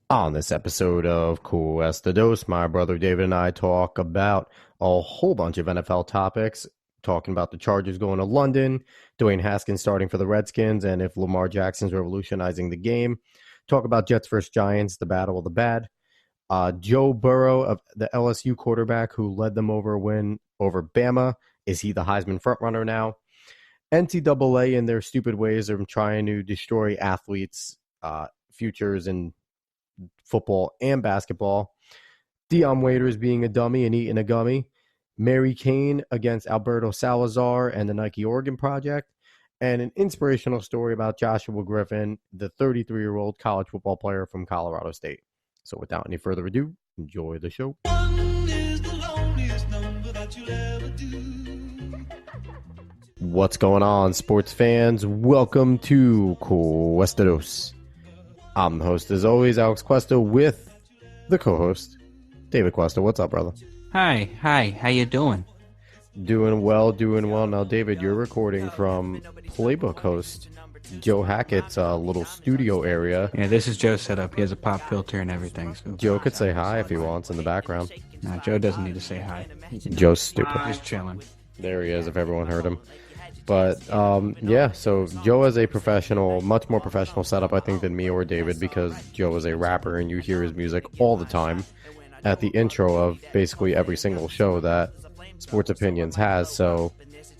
On this episode of Cuesta Dos, my brother David and I talk about a whole bunch of NFL topics, talking about the Chargers going to London, Dwayne Haskins starting for the Redskins, and if Lamar Jackson's revolutionizing the game. Talk about Jets versus Giants, the battle of the bad. Joe Burrow, of the LSU quarterback who led them over a win over Bama. Is he the Heisman frontrunner now? NCAA and their stupid ways of trying to destroy athletes' futures in football and basketball. Dion Waiters being a dummy and eating a gummy. Mary Cain against Alberto Salazar and the Nike Oregon Project. And an inspirational story about Joshua Griffin, the 33-year-old college football player from Colorado State. So without any further ado, enjoy the show. What's going on, sports fans? Welcome to Cuesta Dos. I'm the host, as always, Alex Cuesta, with the co-host, David Cuesta. What's up, brother? Hi. How you doing? Doing well. Now, David, you're recording from Playbook host Joe Hackett's little studio area. Yeah, this is Joe's setup. He has a pop filter and everything. So. Joe could say hi if he wants in the background. No, Joe doesn't need to say hi. Joe's stupid. Just chilling. There he is, if everyone heard him. But, yeah, so Joe has a much more professional setup, I think, than me or David, because Joe is a rapper and you hear his music all the time at the intro of basically every single show that Sports Opinions has. So,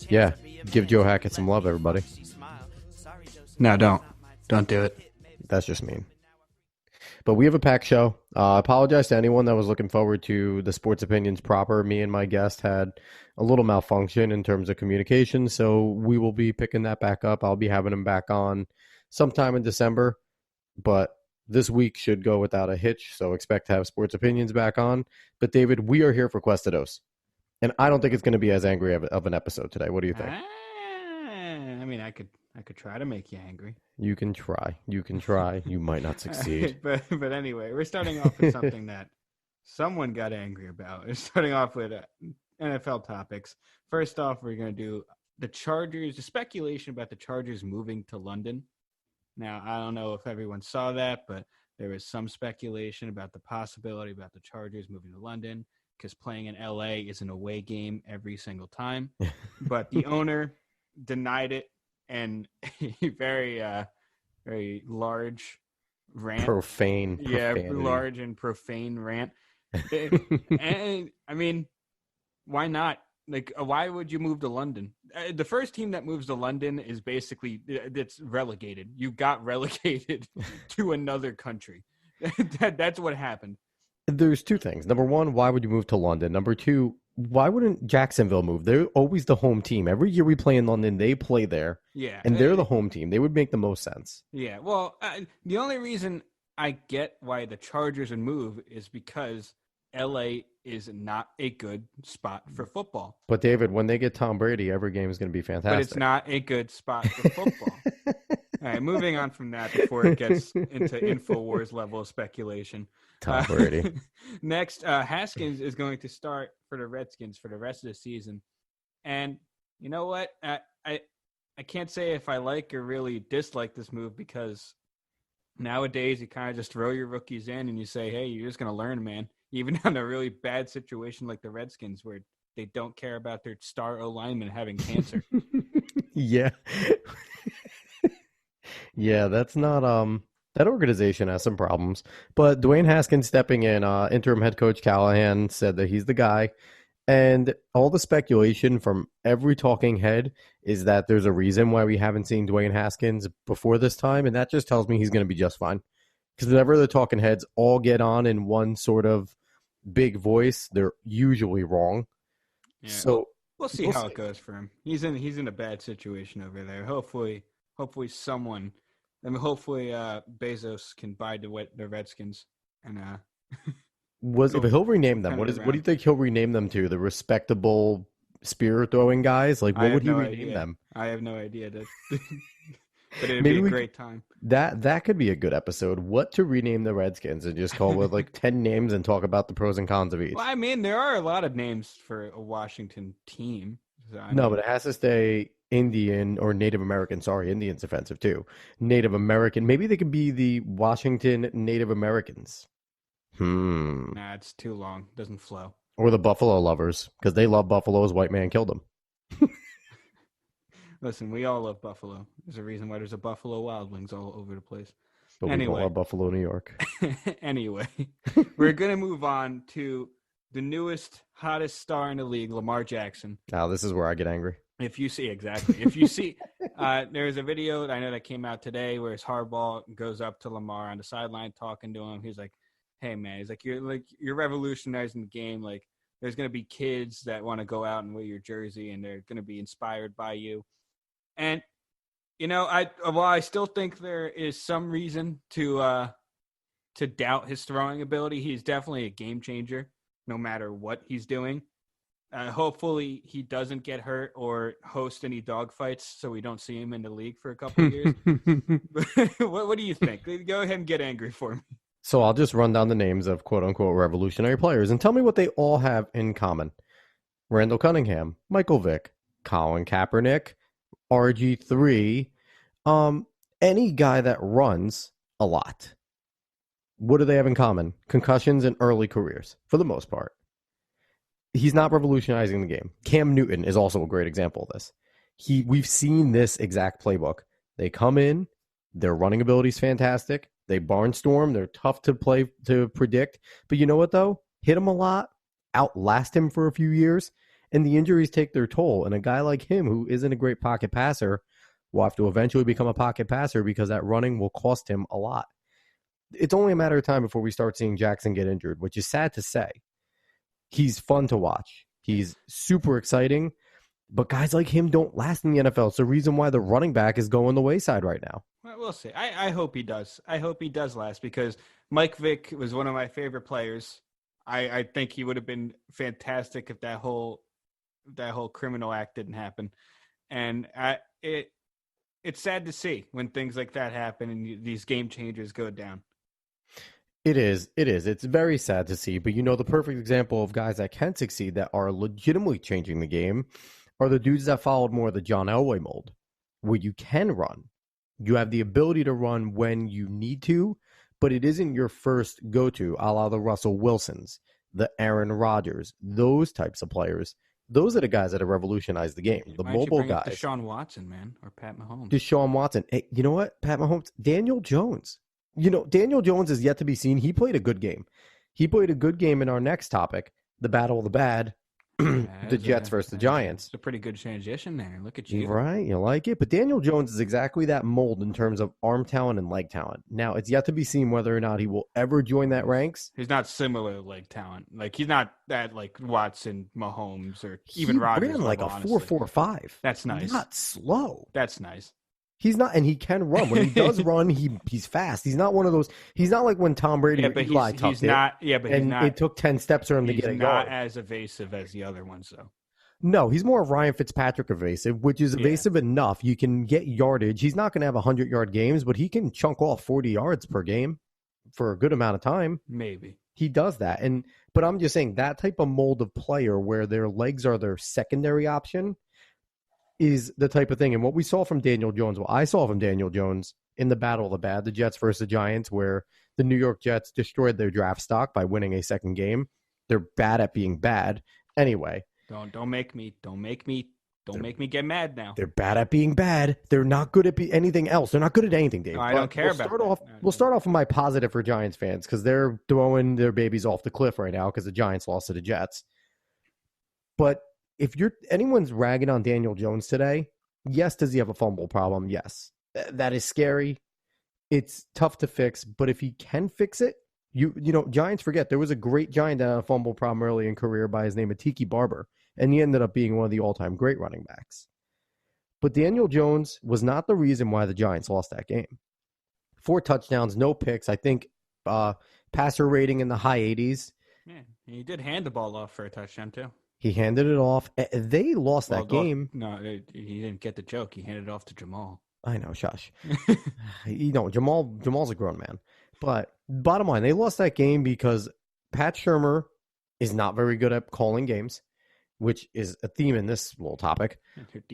yeah, give Joe Hackett some love, everybody. No, don't. Don't do it. That's just mean. But we have a packed show. I apologize to anyone that was looking forward to the Sports Opinions proper. Me and my guest had a little malfunction in terms of communication, so we will be picking that back up. I'll be having him back on sometime in December, but this week should go without a hitch, so expect to have Sports Opinions back on. But David, we are here for Cuesta Dos, and I don't think it's going to be as angry of an episode today. What do you think? I mean, I could try to make you angry. You can try. You might not succeed. But anyway, we're starting off with something that someone got angry about. We're starting off with NFL topics. First off, we're going to do the Chargers, the speculation about the Chargers moving to London. Now, I don't know if everyone saw that, but there was some speculation about the possibility about the Chargers moving to London because playing in LA is an away game every single time. But the owner denied it, and a very large rant. Profane. Yeah, large and profane rant. And I mean, why not? Like, why would you move to London? The first team that moves to London is basically it's relegated. You got relegated to another country. That's what happened. There's two things. Number one, why would you move to London? Number two, why wouldn't Jacksonville move? They're always the home team. Every year we play in London, they play there. Yeah. And they're the home team. They would make the most sense. Yeah. Well, the only reason I get why the Chargers would move is because LA is not a good spot for football. But David, when they get Tom Brady, every game is going to be fantastic. But it's not a good spot for football. All right, moving on from that before it gets into InfoWars level of speculation. Tom Brady. Next, Haskins is going to start for the Redskins for the rest of the season. And you know what? I can't say if I like or really dislike this move because nowadays you kind of just throw your rookies in and you say, hey, you're just going to learn, man. Even on a really bad situation like the Redskins where they don't care about their star O-lineman having cancer. Yeah. Yeah, that's not that organization has some problems. But Dwayne Haskins stepping in, interim head coach Callahan said that he's the guy. And all the speculation from every talking head is that there's a reason why we haven't seen Dwayne Haskins before this time, and that just tells me he's going to be just fine. Because whenever the talking heads all get on in one sort of big voice, they're usually wrong. Yeah, so we'll see how it goes for him. He's in a bad situation over there. Hopefully someone. I mean, hopefully Bezos can buy the Redskins and if he'll rename them. What do you think he'll rename them to? The respectable spear throwing guys? Like, what would he rename them? I have no idea. But it'd be a great time. That could be a good episode. What to rename the Redskins and just call it like 10 names and talk about the pros and cons of each. Well, I mean, there are a lot of names for a Washington team. So, but it has to stay Indian or Native American. Sorry, Indian's offensive too. Native American. Maybe they could be the Washington Native Americans. Nah, it's too long. Doesn't flow. Or the Buffalo lovers, because they love buffaloes. White man killed them. Listen, we all love Buffalo. There's a reason why there's a Buffalo Wild Wings all over the place. But we call it Buffalo, New York. Anyway, we're going to move on to the newest, hottest star in the league, Lamar Jackson. Now, this is where I get angry. If you see, there's a video that I know that came out today where his Harbaugh goes up to Lamar on the sideline talking to him. He's like, hey, man, he's like, you're revolutionizing the game. Like, there's going to be kids that want to go out and wear your jersey, and they're going to be inspired by you. And, while I still think there is some reason to doubt his throwing ability, he's definitely a game changer no matter what he's doing. Hopefully he doesn't get hurt or host any dogfights so we don't see him in the league for a couple of years. What do you think? Go ahead and get angry for me. So I'll just run down the names of quote-unquote revolutionary players and tell me what they all have in common. Randall Cunningham, Michael Vick, Colin Kaepernick, RG3, any guy that runs a lot. What do they have in common? Concussions and early careers, for the most part. He's not revolutionizing the game. Cam Newton is also a great example of this. We've seen this exact playbook. They come in, their running ability is fantastic. They barnstorm. They're tough to play to predict. But you know what, though? Hit him a lot, outlast him for a few years, and the injuries take their toll. And a guy like him, who isn't a great pocket passer, will have to eventually become a pocket passer because that running will cost him a lot. It's only a matter of time before we start seeing Jackson get injured, which is sad to say. He's fun to watch. He's super exciting. But guys like him don't last in the NFL. It's the reason why the running back is going the wayside right now. Well, we'll see. I hope he does. I hope he does last because Mike Vick was one of my favorite players. I think he would have been fantastic if that whole criminal act didn't happen. And it's sad to see when things like that happen and these game changers go down. It is. It's very sad to see. But the perfect example of guys that can succeed that are legitimately changing the game are the dudes that followed more of the John Elway mold, where you can run. You have the ability to run when you need to, but it isn't your first go-to, a la the Russell Wilsons, the Aaron Rodgers, those types of players. Those are the guys that have revolutionized the game. The mobile guys. Deshaun Watson, man, or Pat Mahomes. Deshaun Watson. Hey, you know what? Pat Mahomes. Daniel Jones. Daniel Jones is yet to be seen. He played a good game. He played a good game in our next topic, the Battle of the Bad. The Jets versus the Giants. It's a pretty good transition there. Look at you. Right, you like it. But Daniel Jones is exactly that mold in terms of arm talent and leg talent. Now, it's yet to be seen whether or not he will ever join that ranks. He's not similar leg talent. Like, he's not that like Watson, Mahomes, or even Rodgers. He ran like a 4.45. That's nice. He's not slow. That's nice. He's not, and he can run. When he does run, he's fast. He's not one of those. He's not like when Tom Brady or Eli tucked it. He's not. It took 10 steps for him to get it going. He's not as evasive as the other ones, though. No, he's more of Ryan Fitzpatrick evasive, which is evasive enough. You can get yardage. He's not going to have 100-yard games, but he can chunk off 40 yards per game for a good amount of time. Maybe. He does that. But I'm just saying that type of mold of player where their legs are their secondary option is the type of thing. And what we saw from Daniel Jones, what I saw from Daniel Jones in the Battle of the Bad, the Jets versus the Giants, where the New York Jets destroyed their draft stock by winning a second game. They're bad at being bad. Anyway. Don't make me get mad now. They're bad at being bad. They're not good at anything else. They're not good at anything, Dave. No, I don't care about that. We'll start off with my positive for Giants fans because they're throwing their babies off the cliff right now because the Giants lost to the Jets. But if anyone's ragging on Daniel Jones today, yes, does he have a fumble problem? Yes. That is scary. It's tough to fix, but if he can fix it, Giants forget there was a great Giant that had a fumble problem early in career by his name of Tiki Barber, and he ended up being one of the all-time great running backs. But Daniel Jones was not the reason why the Giants lost that game. 4 touchdowns, no picks. I think passer rating in the high 80s. Yeah, he did hand the ball off for a touchdown too. He handed it off. They lost that game. No, he didn't get the joke. He handed it off to Jamal. I know, shush. Jamal's a grown man. But bottom line, they lost that game because Pat Shurmur is not very good at calling games. which is a theme in this little topic.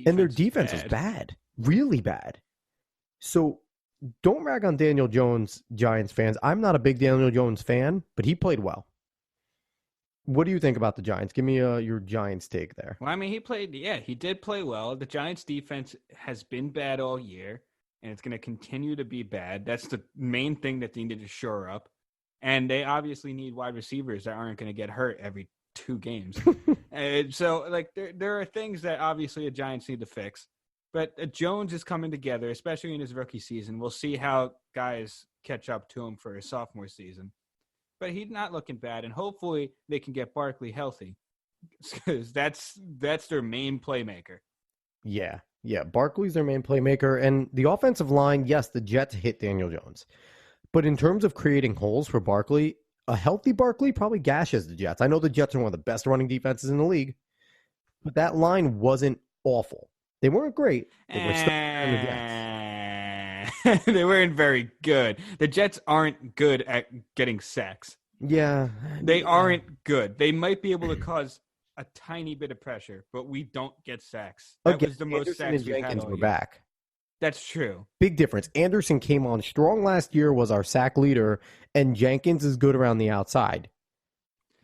And Their defense is bad, really bad. So don't rag on Daniel Jones, Giants fans. I'm not a big Daniel Jones fan, but he played well. What do you think about the Giants? Give me your Giants take there. Well, I mean, he did play well. The Giants defense has been bad all year, and it's going to continue to be bad. That's the main thing that they need to shore up. And they obviously need wide receivers that aren't going to get hurt every 2 games. So, like, there are things that obviously the Giants need to fix. But Jones is coming together, especially in his rookie season. We'll see how guys catch up to him for his sophomore season. But he's not looking bad, and hopefully they can get Barkley healthy, because that's their main playmaker. Yeah. Barkley's their main playmaker, and the offensive line, yes, the Jets hit Daniel Jones. But in terms of creating holes for Barkley, a healthy Barkley probably gashes the Jets. I know the Jets are one of the best running defenses in the league, but that line wasn't awful. They weren't great. They were still better than the Jets. They weren't very good. The Jets aren't good at getting sacks. Yeah. They aren't good. They might be able to cause a tiny bit of pressure, but we don't get sacks. That was the most Anderson sacks and we've had Jenkins all were year. back. That's true. Big difference. Anderson came on strong last year, was our sack leader, and Jenkins is good around the outside.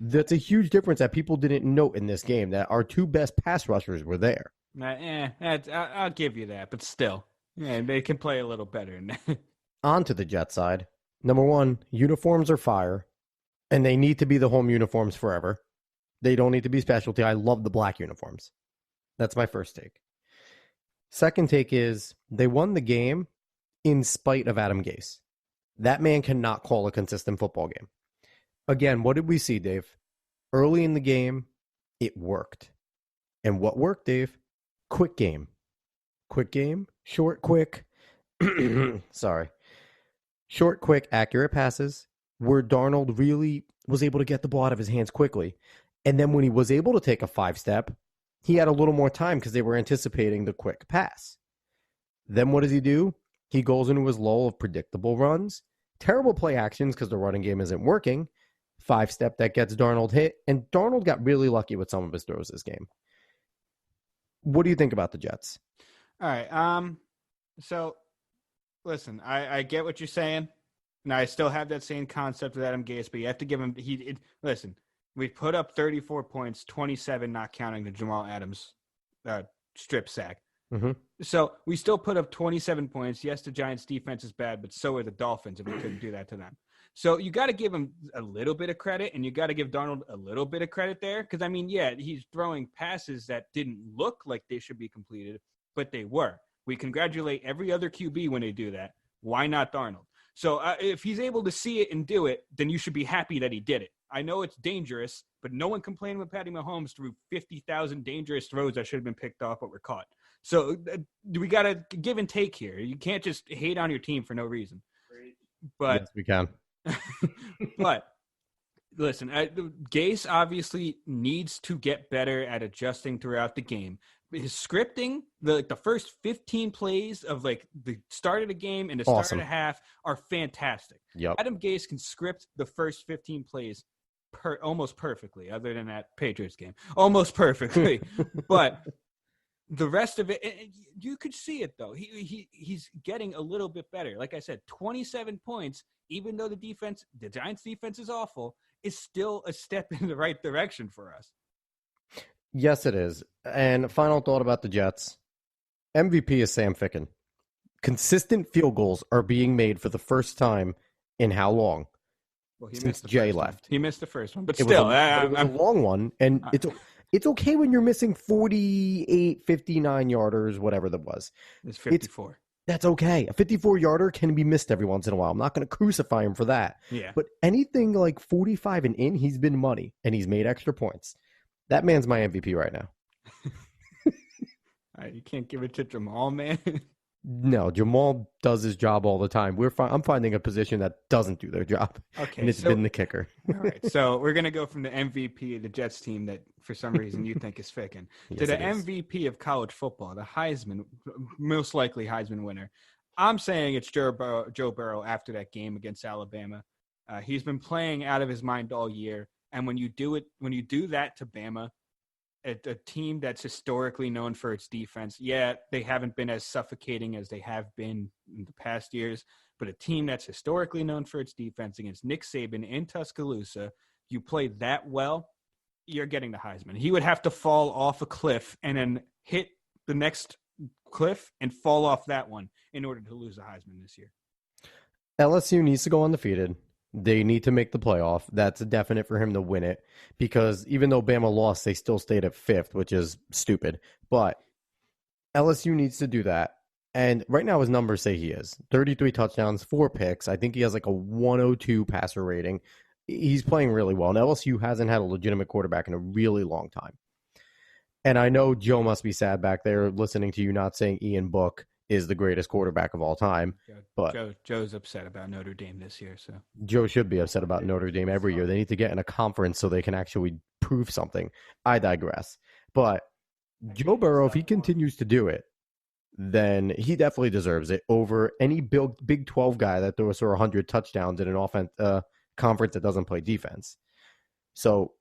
That's a huge difference that people didn't note in this game, that our 2 best pass rushers were there. I'll give you that, but still, they can play a little better than that. On to the Jet side. Number 1, uniforms are fire, and they need to be the home uniforms forever. They don't need to be specialty. I love the black uniforms. That's my first take. Second take is they won the game in spite of Adam Gase. That man cannot call a consistent football game. Again, what did we see, Dave? Early in the game, it worked. And what worked, Dave? Quick game. Quick game, short, quick. Sorry. Short, quick, accurate passes where Darnold really was able to get the ball out of his hands quickly. And then when he was able to take a 5-step, he had a little more time because they were anticipating the quick pass. Then what does he do? He goes into his lull of predictable runs, terrible play actions because the running game isn't working, 5-step that gets Darnold hit, and Darnold got really lucky with some of his throws this game. What do you think about the Jets? All right. So, listen, I get what you're saying. And I still have that same concept with Adam Gase, but you have to give him listen, we put up 34 points, 27 not counting the Jamal Adams strip sack. Mm-hmm. So we still put up 27 points. Yes, the Giants' defense is bad, but so are the Dolphins, and we couldn't do that to them. So you got to give him a little bit of credit, and you got to give Darnold a little bit of credit there. Because, I mean, yeah, he's throwing passes that didn't look like they should be completed, but they were. We congratulate every other QB when they do that. Why not Darnold? So if he's able to see it and do it, then you should be happy that he did it. I know it's dangerous, but no one complained when Patty Mahomes threw 50,000 dangerous throws that should have been picked off but were caught. So we got to give and take here. You can't just hate on your team for no reason. But yes, we can. But listen, Gase obviously needs to get better at adjusting throughout the game. His scripting, the first 15 plays of like the start of the game and the start of the half are fantastic. Yep. Adam Gase can script the first 15 plays almost perfectly, other than that Patriots game. Almost perfectly. But the rest of it, you could see it, though. He's getting a little bit better. Like I said, 27 points, even though the Giants' defense is awful, is still a step in the right direction for us. Yes, it is. And final thought about the Jets. MVP is Sam Ficken. Consistent field goals are being made for the first time in how long? Well, since Jay left. He missed the first one, but still. It was a long one, and it's okay when you're missing 48, 59 yarders, whatever that was. It's 54. That's okay. A 54-yarder can be missed every once in a while. I'm not going to crucify him for that. Yeah. But anything like 45 and in, he's been money, and he's made extra points. That man's my MVP right now. You can't give it to Jamal, man. No, Jamal does his job all the time. I'm finding a position that doesn't do their job, and it's been the kicker. All right, so we're going to go from the MVP of the Jets team that for some reason you think is Ficken to the MVP of college football, the Heisman, most likely Heisman winner. I'm saying it's Joe Burrow after that game against Alabama. He's been playing out of his mind all year, and when you do that to Bama, a team that's historically known for its defense. Yeah, they haven't been as suffocating as they have been in the past years, but a team that's historically known for its defense against Nick Saban in Tuscaloosa, you play that well, you're getting the Heisman. He would have to fall off a cliff and then hit the next cliff and fall off that one in order to lose the Heisman this year. LSU needs to go undefeated. They need to make the playoff. That's definite for him to win it, because even though Bama lost, they still stayed at 5th, which is stupid. But LSU needs to do that. And right now his numbers say he is. 33 touchdowns, 4 picks. I think he has like a 102 passer rating. He's playing really well. And LSU hasn't had a legitimate quarterback in a really long time. And I know Joe must be sad back there listening to you not saying Ian Book is the greatest quarterback of all time. But Joe's upset about Notre Dame this year. So Joe should be upset about Notre Dame every year. They need to get in a conference so they can actually prove something. I digress. But Joe Burrow, if he continues to do it, then he definitely deserves it over any Big 12 guy that throws for 100 touchdowns in an conference that doesn't play defense. So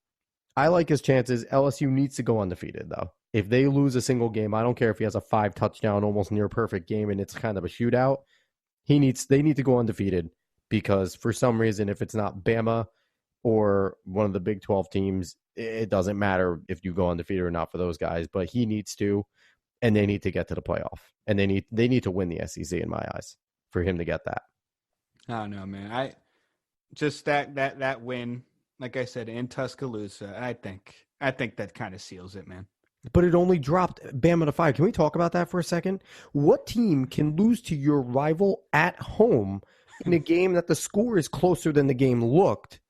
I like his chances. LSU needs to go undefeated, though. If they lose a single game, I don't care if he has a 5-touchdown, almost near perfect game, and it's kind of a shootout. They need to go undefeated, because for some reason, if it's not Bama or one of the Big 12 teams, it doesn't matter if you go undefeated or not for those guys. But he needs to, and they need to get to the playoff, and they need to win the SEC in my eyes for him to get that. I don't know, man. I just that win, like I said, in Tuscaloosa, I think that kind of seals it, man. But it only dropped Bama to 5. Can we talk about that for a second? What team can lose to your rival at home in a game that the score is closer than the game looked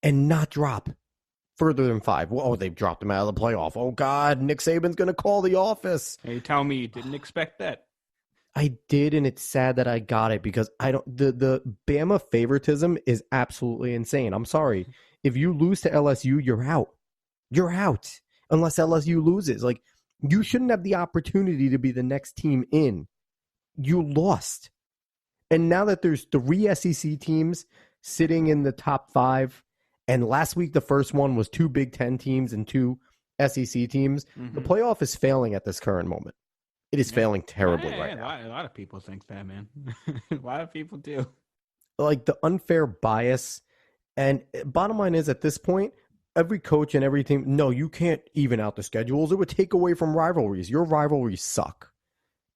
and not drop further than 5? Well, they've dropped them out of the playoff. Oh, God, Nick Saban's going to call the office. Hey, tell me you didn't expect that. I did, and it's sad that I got it, because the Bama favoritism is absolutely insane. I'm sorry. If you lose to LSU, you're out. You're out. Unless LSU loses. Like, you shouldn't have the opportunity to be the next team in. You lost. And now that there's 3 SEC teams sitting in the top 5, and last week the first one was 2 Big Ten teams and 2 SEC teams, the playoff is failing at this current moment. It is failing terribly right now. A lot of people think that, man. A lot of people do. Like, the unfair bias. And bottom line is, at this point, every coach and every team, no, you can't even out the schedules. It would take away from rivalries. Your rivalries suck.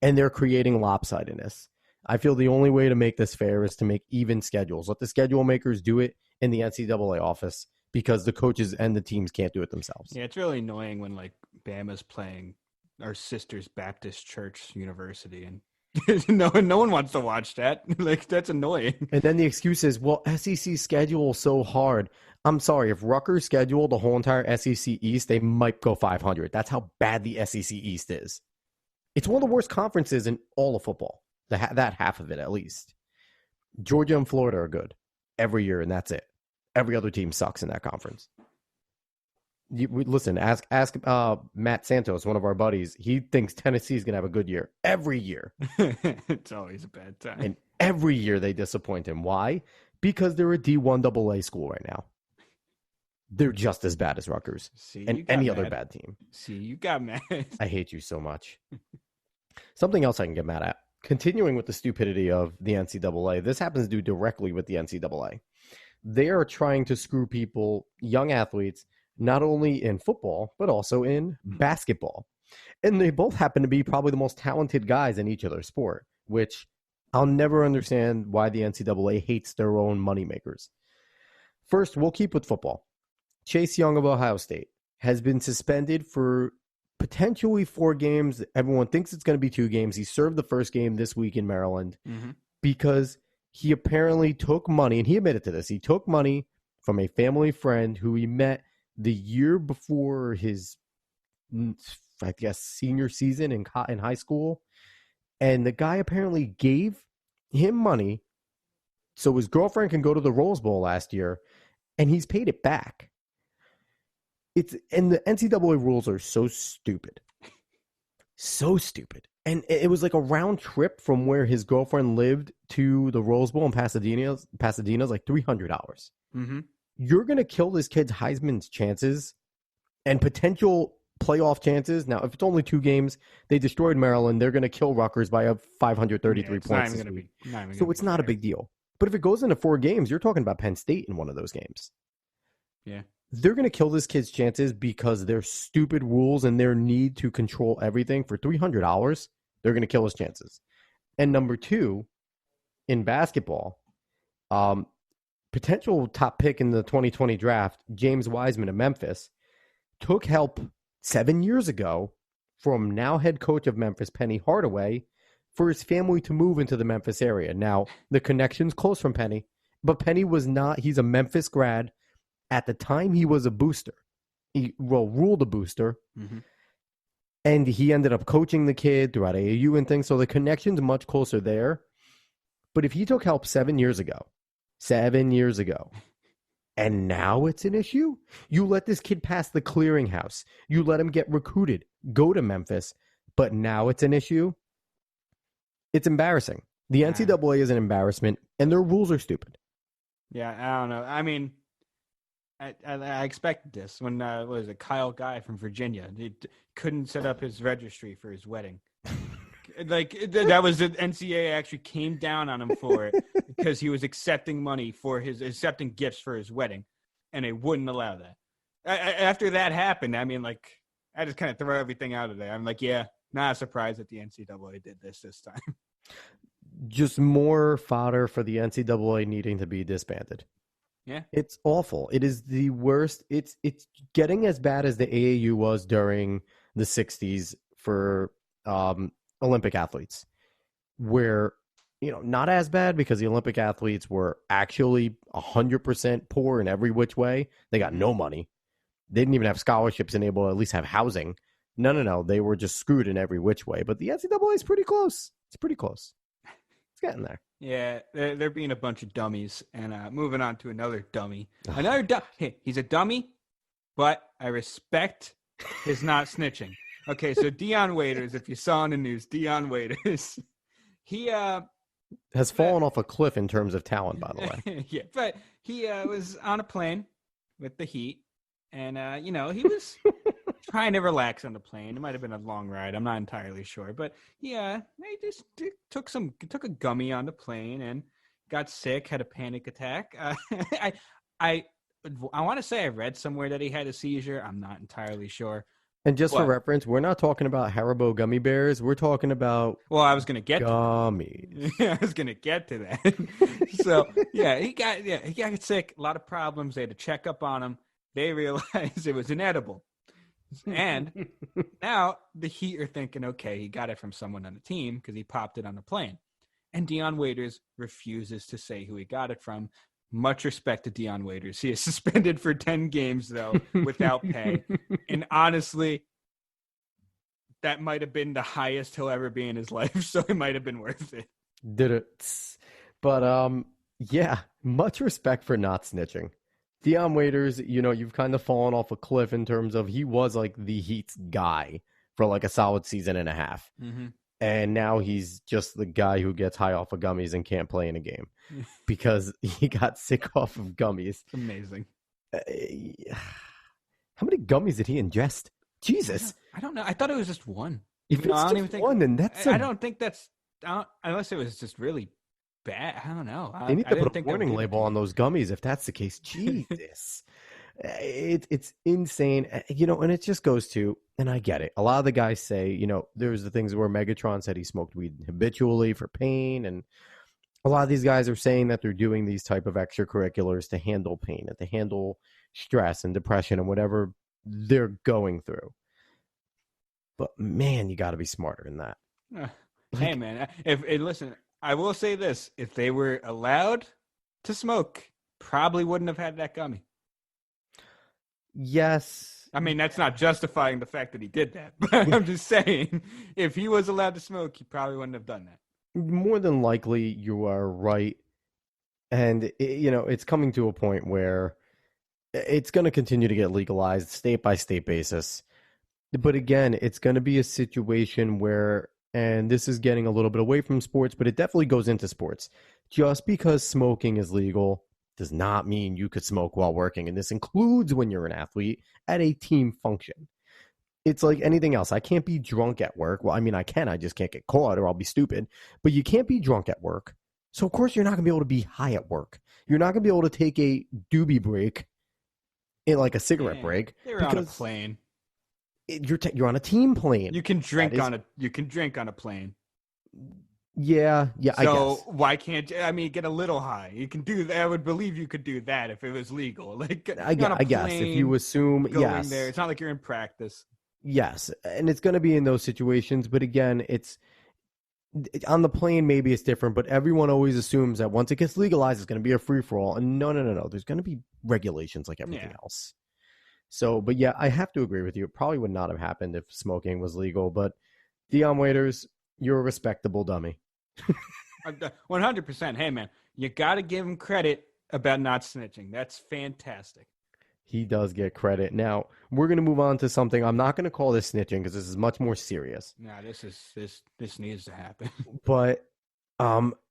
And they're creating lopsidedness. I feel the only way to make this fair is to make even schedules. Let the schedule makers do it in the NCAA office, because the coaches and the teams can't do it themselves. Yeah, it's really annoying when, like, Bama's playing our sister's Baptist Church University, and no one wants to watch that. Like, that's annoying. And then the excuse is, well, SEC schedule is so hard. I'm sorry, if Rutgers scheduled the whole entire SEC East, they might go 500. That's how bad the SEC East is. It's one of the worst conferences in all of football. That half of it, at least. Georgia and Florida are good every year, and that's it. Every other team sucks in that conference. Listen, ask Matt Santos, one of our buddies. He thinks Tennessee's going to have a good year every year. It's always a bad time. And every year they disappoint him. Why? Because they're a D1 AA school right now. They're just as bad as Rutgers and any other bad team. See, you got mad. I hate you so much. Something else I can get mad at. Continuing with the stupidity of the NCAA, this happens to do directly with the NCAA. They are trying to screw people, young athletes, not only in football, but also in basketball. And they both happen to be probably the most talented guys in each of their sport, which I'll never understand why the NCAA hates their own moneymakers. First, we'll keep with football. Chase Young of Ohio State has been suspended for potentially 4 games. Everyone thinks it's going to be 2 games. He served the first game this week in Maryland because he apparently took money, and he admitted to this. He took money from a family friend who he met the year before his, I guess, senior season in high school. And the guy apparently gave him money so his girlfriend can go to the Rose Bowl last year, and he's paid it back. And the NCAA rules are so stupid. So stupid. And it was like a round trip from where his girlfriend lived to the Rose Bowl in Pasadena's like $300. You're going to kill this kid's Heisman's chances and potential playoff chances. Now, if it's only 2 games, they destroyed Maryland. They're going to kill Rutgers by 533 points this week. So it's not a big deal. But if it goes into 4 games, you're talking about Penn State in one of those games. Yeah. They're going to kill this kid's chances because their stupid rules and their need to control everything for $300. They're going to kill his chances. And number 2, in basketball, potential top pick in the 2020 draft, James Wiseman of Memphis, took help 7 years ago from now head coach of Memphis, Penny Hardaway, for his family to move into the Memphis area. Now, the connection's close from Penny, but Penny was not, he's a Memphis grad. At the time, he was a booster. He ruled a booster. Mm-hmm. And he ended up coaching the kid throughout AAU and things. So the connection's much closer there. But if he took help 7 years ago, and now it's an issue, you let this kid pass the clearinghouse. You let him get recruited, go to Memphis, but now it's an issue. It's embarrassing. The NCAA is an embarrassment, and their rules are stupid. Yeah, I don't know. I mean, I expected this when what was it, Kyle Guy from Virginia? He couldn't set up his registry for his wedding. Like that was the NCAA actually came down on him for it because he was accepting gifts for his wedding, and they wouldn't allow that. After that happened, I mean, like I just kind of throw everything out of there. I'm like, yeah, not surprised that the NCAA did this time. Just more fodder for the NCAA needing to be disbanded. Yeah. It's awful. It is the worst. It's getting as bad as the AAU was during the 60s for Olympic athletes, where, not as bad because the Olympic athletes were actually 100% poor in every which way. They got no money. They didn't even have scholarships and able to at least have housing. No. They were just screwed in every which way. But the NCAA is pretty close. It's pretty close. It's getting there. Yeah, they're being a bunch of dummies. And moving on to another dummy. Hey, he's a dummy, but I respect his not snitching. Okay, so Dion Waiters, if you saw in the news, Dion Waiters, he has fallen off a cliff in terms of talent, by the way. Yeah, but he was on a plane with the Heat, and he was trying to relax on the plane. It might have been a long ride. I'm not entirely sure, but yeah, he just took a gummy on the plane and got sick, had a panic attack. I want to say I read somewhere that he had a seizure. I'm not entirely sure. And just for reference, we're not talking about Haribo gummy bears. We're talking about I was going to get gummies. I was going to get to that. So, he got sick, a lot of problems. They had to check up on him. They realized it was inedible. And now the Heat are thinking, okay, he got it from someone on the team because he popped it on the plane. And Dion Waiters refuses to say who he got it from. Much respect to Dion Waiters. He is suspended for 10 games, though, without pay. And honestly, that might have been the highest he'll ever be in his life, so it might have been worth it. Did it. But, much respect for not snitching. Dion Waiters, you've kind of fallen off a cliff in terms of he was like the Heat's guy for like a solid season and a half. Mm-hmm. And now he's just the guy who gets high off of gummies and can't play in a game because he got sick off of gummies. It's amazing. How many gummies did he ingest? Jesus. I don't know. I thought it was just one. If it's just one, then that's... I don't think that's... unless it was just really bad. I don't know. They need to put a warning label on those gummies if that's the case. Jesus. It's insane. And it just goes to... And I get it. A lot of the guys say, there's the things where Megatron said he smoked weed habitually for pain. And a lot of these guys are saying that they're doing these type of extracurriculars to handle pain and to handle stress and depression and whatever they're going through. But man, you got to be smarter than that. Hey, man, listen, I will say this. If they were allowed to smoke, probably wouldn't have had that gummy. Yes. I mean, that's not justifying the fact that he did that, but I'm just saying, if he was allowed to smoke, he probably wouldn't have done that. More than likely, you are right. And, it's coming to a point where it's going to continue to get legalized state by state basis. But again, it's going to be a situation where, and this is getting a little bit away from sports, but it definitely goes into sports. Just because smoking is legal does not mean you could smoke while working. And this includes when you're an athlete at a team function. It's like anything else. I can't be drunk at work. Well, I mean, I can. I just can't get caught or I'll be stupid. But you can't be drunk at work. So, of course, you're not going to be able to be high at work. You're not going to be able to take a doobie break in like a cigarette break. They're on a plane. You're on a team plane. You can drink on a plane. Yeah, so I guess. Why can't you? I mean, get a little high. You can do that. I would believe you could do that if it was legal. Like I guess if you assume, yes, there. It's not like you're in practice. Yes, and it's going to be in those situations. But again, it's on the plane. Maybe it's different, but everyone always assumes that once it gets legalized, it's going to be a free for all. And no. There's going to be regulations like everything else. So, but yeah, I have to agree with you. It probably would not have happened if smoking was legal. But Dion Waiters, you're a respectable dummy. 100%. Hey, man, you got to give him credit about not snitching. That's fantastic. He does get credit. Now, we're going to move on to something. I'm not going to call this snitching because this is much more serious. No, this needs to happen. But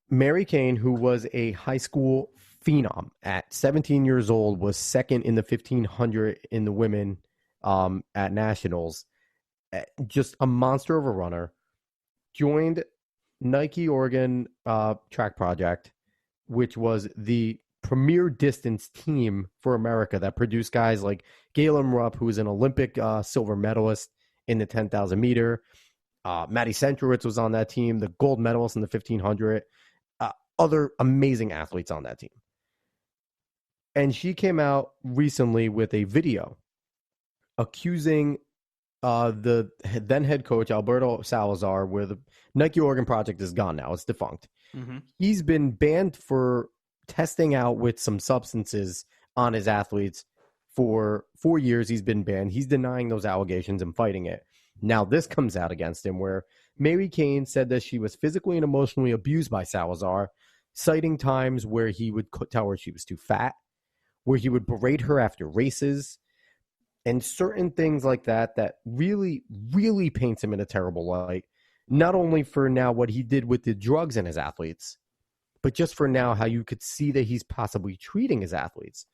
Mary Cain, who was a high school phenom at 17 years old, was second in the 1500 in the women at nationals. Just a monster of a runner. Joined Nike Oregon track project, which was the premier distance team for America that produced guys like Galen Rupp, who was an Olympic silver medalist in the 10,000 meter. Maddie Centrowitz was on that team, the gold medalist in the 1500. Other amazing athletes on that team. And she came out recently with a video accusing the then head coach, Alberto Salazar, where the Nike Oregon project is gone now. It's defunct. Mm-hmm. He's been banned for testing out with some substances on his athletes for 4 years. He's been banned. He's denying those allegations and fighting it. Now this comes out against him, where Mary Cain said that she was physically and emotionally abused by Salazar, citing times where he would tell her she was too fat, where he would berate her after races, and certain things like that really, really paints him in a terrible light, not only for now what he did with the drugs in his athletes, but just for now how you could see that he's possibly treating his athletes.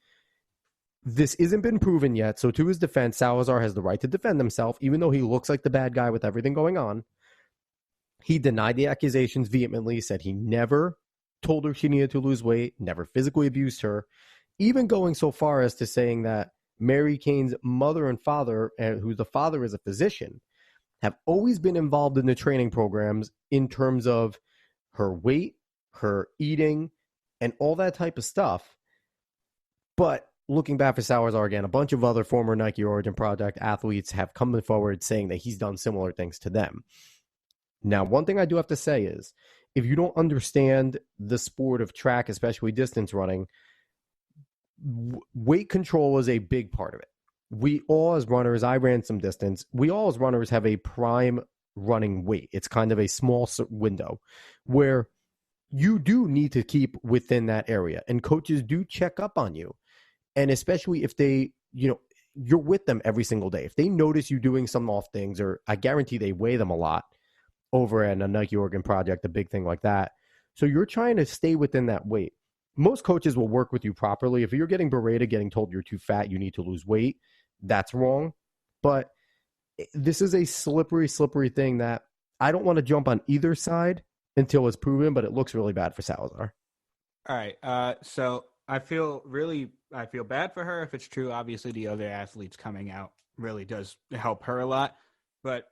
This isn't been proven yet, so to his defense, Salazar has the right to defend himself, even though he looks like the bad guy with everything going on. He denied the accusations vehemently, said he never told her she needed to lose weight, never physically abused her, even going so far as to saying that Mary Cain's mother and father, who the father is a physician, have always been involved in the training programs in terms of her weight, her eating, and all that type of stuff. But looking back for Salazar again, a bunch of other former Nike Origin Project athletes have come forward saying that he's done similar things to them. Now, one thing I do have to say is, if you don't understand the sport of track, especially distance running, weight control is a big part of it. We all as runners, I ran some distance, we all as runners have a prime running weight. It's kind of a small window where you do need to keep within that area. And coaches do check up on you. And especially if they, you're with them every single day. If they notice you doing some off things, or I guarantee they weigh them a lot over at a Nike Oregon project, a big thing like that. So you're trying to stay within that weight. Most coaches will work with you properly. If you're getting berated, getting told you're too fat, you need to lose weight, that's wrong. But this is a slippery thing that I don't want to jump on either side until it's proven, but it looks really bad for Salazar. All right. So I feel bad for her if it's true. Obviously, the other athletes coming out really does help her a lot. But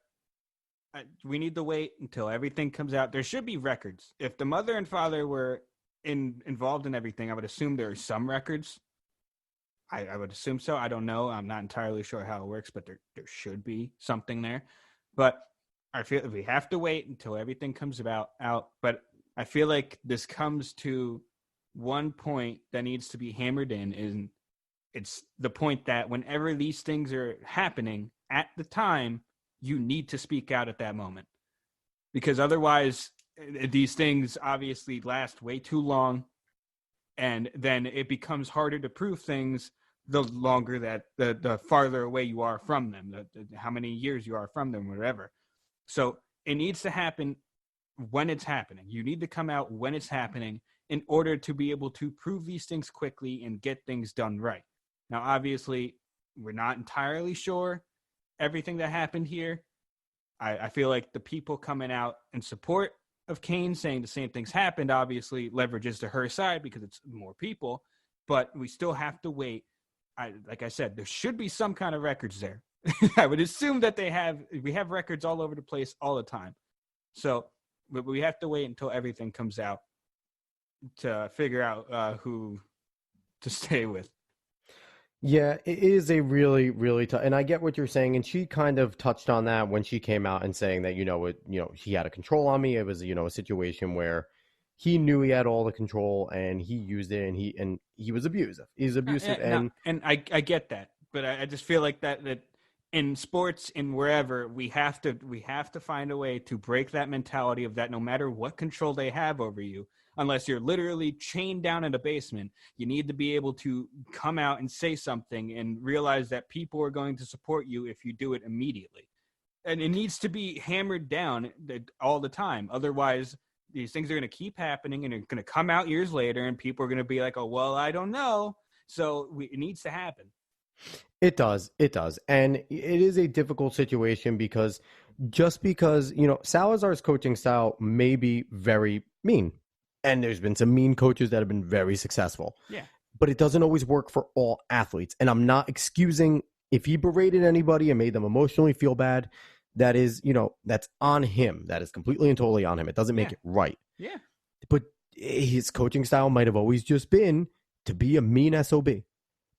we need to wait until everything comes out. There should be records. If the mother and father were involved in everything, I would assume there are some records. I would assume so. I don't know. I'm not entirely sure how it works, but there should be something there. But I feel we have to wait until everything comes out. But I feel like this comes to one point that needs to be hammered in, and it's the point that whenever these things are happening at the time, you need to speak out at that moment. Because otherwise, these things obviously last way too long, and then it becomes harder to prove things the longer that the farther away you are from them, how many years you are from them, whatever. So it needs to happen when it's happening. You need to come out when it's happening in order to be able to prove these things quickly and get things done right. Now, obviously, we're not entirely sure everything that happened here. I feel like the people coming out in support of Cain saying the same things happened obviously leverages to her side because it's more people, but we still have to wait. Like I said, there should be some kind of records there. I would assume that we have records all over the place all the time. So but we have to wait until everything comes out to figure out who to stay with. Yeah, it is a really, really tough, and I get what you're saying. And she kind of touched on that when she came out and saying that, he had a control on me. It was, a situation where he knew he had all the control and he used it, and he was abusive. He's abusive, and I get that, but I just feel like that in sports and wherever we have to find a way to break that mentality of that no matter what control they have over you, unless you're literally chained down in a basement, you need to be able to come out and say something and realize that people are going to support you if you do it immediately. And it needs to be hammered down all the time. Otherwise, these things are going to keep happening and it's going to come out years later and people are going to be like, oh, well, I don't know. So it needs to happen. It does. And it is a difficult situation because Salazar's coaching style may be very mean. And there's been some mean coaches that have been very successful. Yeah. But it doesn't always work for all athletes. And I'm not excusing if he berated anybody and made them emotionally feel bad. That is, that's on him. That is completely and totally on him. It doesn't make it right. Yeah. But his coaching style might have always just been to be a mean SOB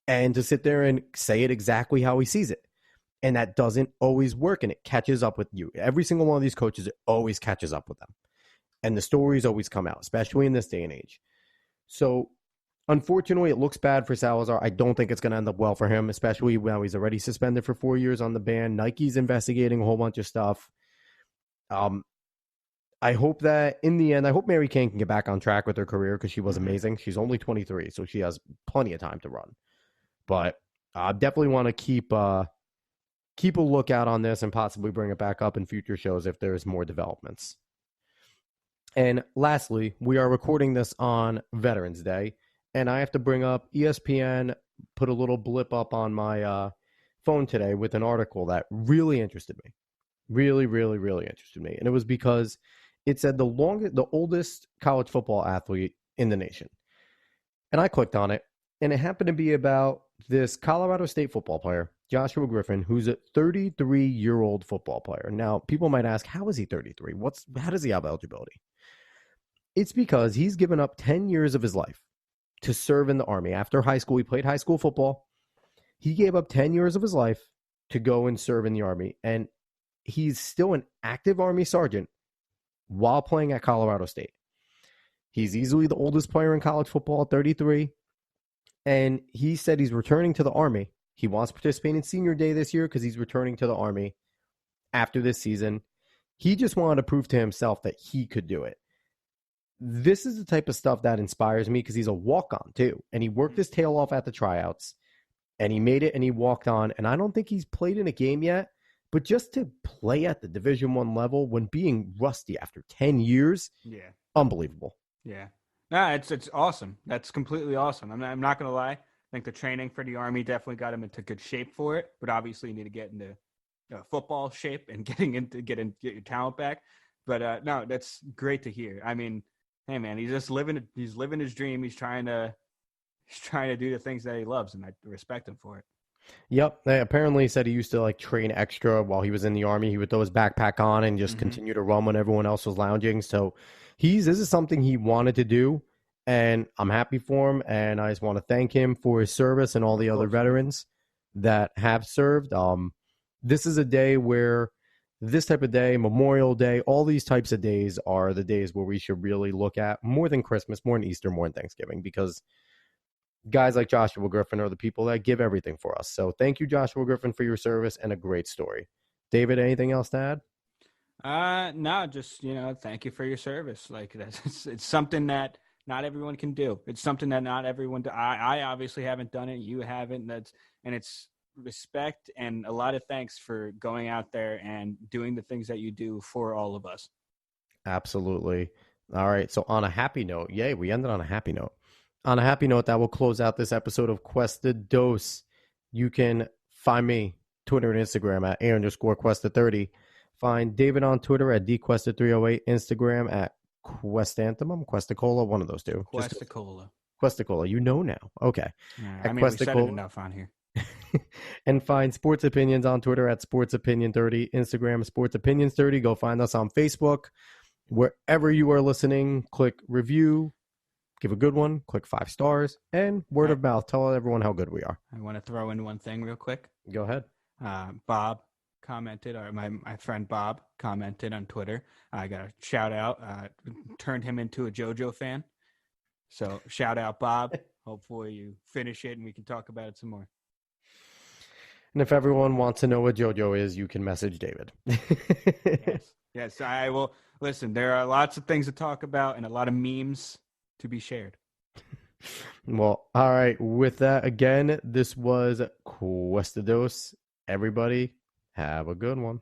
and to sit there and say it exactly how he sees it. And that doesn't always work, and it catches up with you. Every single one of these coaches, it always catches up with them. And the stories always come out, especially in this day and age. So, unfortunately, it looks bad for Salazar. I don't think it's going to end up well for him, especially when he's already suspended for 4 years on the ban. Nike's investigating a whole bunch of stuff. I hope that in the end, I hope Mary Cain can get back on track with her career because she was amazing. She's only 23, so she has plenty of time to run. But I definitely want to keep a lookout on this and possibly bring it back up in future shows if there's more developments. And lastly, we are recording this on Veterans Day, and I have to bring up ESPN put a little blip up on my phone today with an article that really interested me. Really, really, really interested me. And it was because it said the oldest college football athlete in the nation. And I clicked on it, and it happened to be about this Colorado State football player, Joshua Griffin, who's a 33-year-old football player. Now, people might ask, how is he 33? How does he have eligibility? It's because he's given up 10 years of his life to serve in the Army. After high school, he played high school football. He gave up 10 years of his life to go and serve in the Army. And he's still an active Army sergeant while playing at Colorado State. He's easily the oldest player in college football at 33. And he said he's returning to the Army. He wants to participate in senior day this year because he's returning to the Army after this season. He just wanted to prove to himself that he could do it. This is the type of stuff that inspires me because he's a walk-on too. And he worked his tail off at the tryouts and he made it and he walked on. And I don't think he's played in a game yet, but just to play at the Division I level when being rusty after 10 years, unbelievable. Yeah. No, it's awesome. That's completely awesome. I'm not going to lie. I think the training for the Army definitely got him into good shape for it, but obviously you need to get into football shape and get your talent back. But no, that's great to hear. I mean, hey man, he's living his dream. He's trying to do the things that he loves, and I respect him for it. Yep. They apparently said he used to train extra while he was in the Army. He would throw his backpack on and just continue to run when everyone else was lounging. So this is something he wanted to do, and I'm happy for him. And I just want to thank him for his service and all the other veterans that have served. This is a day where this type of day, Memorial Day, all these types of days are the days where we should really look at more than Christmas, more than Easter, more than Thanksgiving, because guys like Joshua Griffin are the people that give everything for us. So thank you, Joshua Griffin, for your service and a great story. David, anything else to add? No, just, thank you for your service. It's something that not everyone can do. It's something that not everyone I obviously haven't done it. You haven't. And it's respect and a lot of thanks for going out there and doing the things that you do for all of us. Absolutely. All right. So on a happy note, yay, we ended on a happy note. On a happy note, that will close out this episode of Cuesta Dos. You can find me Twitter and Instagram at A_Cuesta30. Find David on Twitter at DQuesta308, Instagram at Questanthemum, Questacola, one of those two. Questacola. Questacola, you know now. Okay. I mean, we said it enough on here. And find Sports Opinions on Twitter at SportsOpinion30, Instagram SportsOpinions30. Go find us on Facebook. Wherever you are listening, click review, give a good one, click 5 stars, and word of mouth. Tell everyone how good we are. I want to throw in one thing real quick. Go ahead. Bob commented, or my friend Bob commented on Twitter. I got a shout out. Turned him into a JoJo fan. So shout out, Bob. Hopefully you finish it and we can talk about it some more. And if everyone wants to know what JoJo is, you can message David. Yes, I will. Listen, there are lots of things to talk about and a lot of memes to be shared. Well, all right. With that, again, this was Cuesta Dos. Everybody, have a good one.